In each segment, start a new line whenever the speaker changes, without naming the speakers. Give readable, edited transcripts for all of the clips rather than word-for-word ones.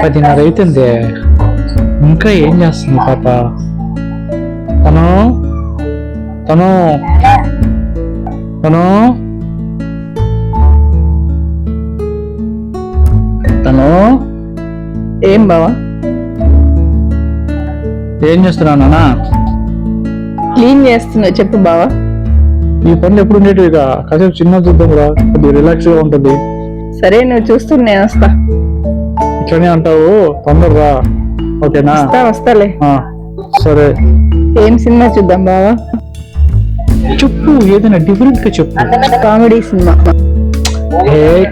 10:30 అవుతుంది. ఇంకా ఏం చేస్తుంది పాప? తను తను తను తను
ఏం బావా?
ఏం చేస్తున్నావు నాన్న?
క్లీన్ చేస్తున్నా. చెప్పు బావా.
ఈ పనులు ఎప్పుడు ఉండేటివి? కాసేపు చిన్న చూద్దాం రా, కొద్దిగా రిలాక్స్ గా ఉంటుంది.
సరే, నువ్వు చూస్తూ నేను వస్తా.
ఇట్లనే అంటావు, తొందరరా. ఓకేనా?
వస్తాలే.
సరే.
ఏం సినిమా చూద్దాం బావా?
చెప్పు, ఏదైనా డిఫరెంట్ గా చెప్పు.
Comedy cinema.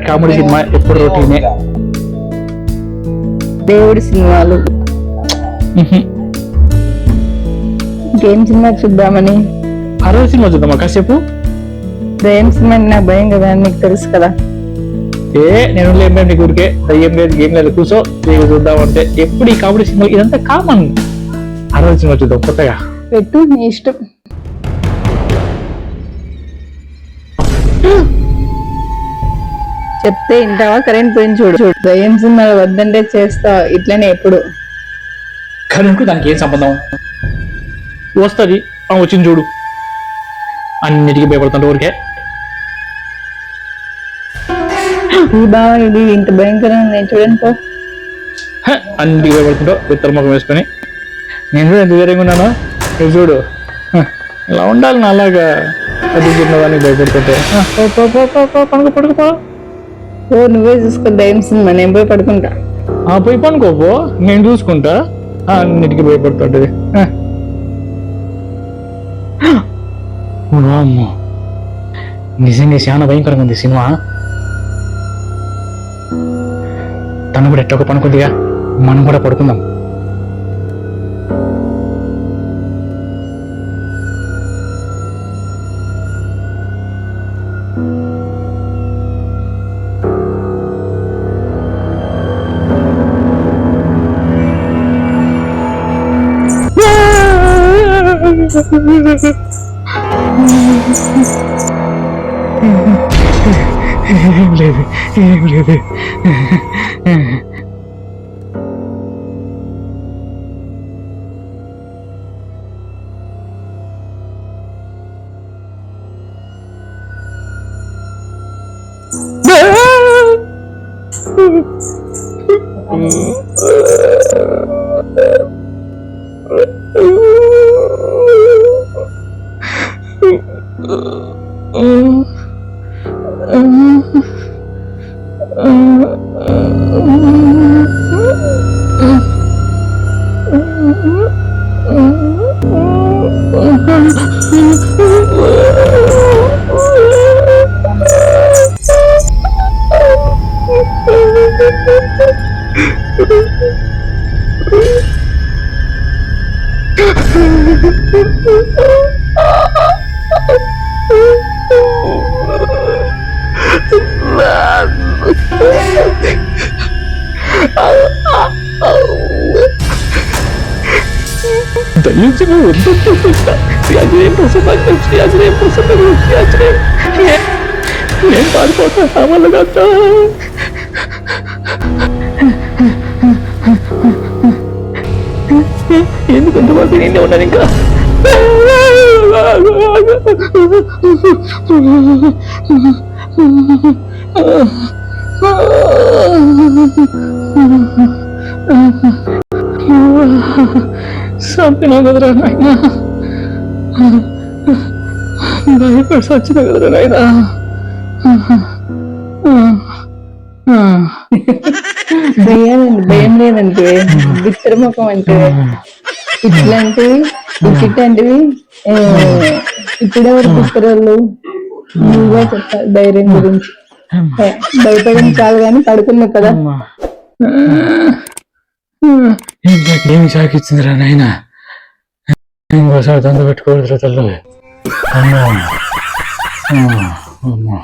కామెడీ సినిమా ఎప్పుడు రొటీనే.
దేవుడి సినిమాలు. ఇంకేం సినిమా చూద్దామని?
హర్రర్ సినిమా చూద్దామా కాసేపు?
దయ్యం సినిమా నాకు భయం కదా, నీకు తెలుసు కదా.
నేను ఏం లేదు, నీకు ఊరికే దయ్యం లేదు ఏం లేదు, కూర్చో నీకు చూద్దామంటే. ఎప్పుడు ఈ కామెడీ సినిమా, ఇదంతా కామన్. హర్రర్ సినిమా చూద్దాం కొత్తగా.
పెట్టు, నీ ఇష్టం. చెప్తే ఇంటావా? కరెంట్ పోయింది చూడు. దయ్యం సినిమాలు వద్దంటే చేస్తా ఇట్లనే ఎప్పుడు.
కరెంట్కు దానికి ఏం సంబంధం? వస్తుంది, వచ్చింది చూడు. అన్నిటికీ భయపడుతుంటే ఊరికే.
ఈ బావ ఇది ఇంత భయంకరంగా నేను చూడండి పో.
అన్నిటికీ భయపడుతుంటావు ఇతర ముఖం వేసుకొని. నేను కూడా ఎంత ధైర్యంగా ఉన్నాను, నువ్వు చూడు. ఇలా ఉండాలి నా అలాగా. అది చిన్నదానికి భయపడుతుంటే. పడుకో పడుకోపో.
ఓ నువ్వే చూసుకో దయ్యం సినిమా, నేను పోయి పడుకుంటా.
పోయి పనుకోపో, నేను చూసుకుంటా. అన్నిటికీ భయపడుతుంటది. అమ్మో, నిజంగా చాలా భయంకరంగా ఉంది సినిమా. తను కూడా ఎట్టొక పనుకుందిగా, మనం కూడా పడుకుందాం. ఏం లేదు, ఏం లేదు. నేను పారిపోతా సామాన్లుగా. ఎందుకంత బాగా నేనే ఉన్నాను ఇంకా. సంపినా కదరా నాయనా, భయపడి సచ్చిన కదరా నాయనా.
భయం లేదంటే విక్రమకం అంటే ఇట్లాంటివి ఇట్లాంటివి ఇప్పుడెవరు పుస్తకాలు నువ్వే చెప్తా ధైర్యం గురించి. భయపడడం చాలు కానీ పడుకున్నావు కదా.
ఏమి సాకిచ్చిందిరా నాయన, ఇంకోసారి దండ పెట్టుకోవద్దురా తల్లి. అమ్మా అమ్మా.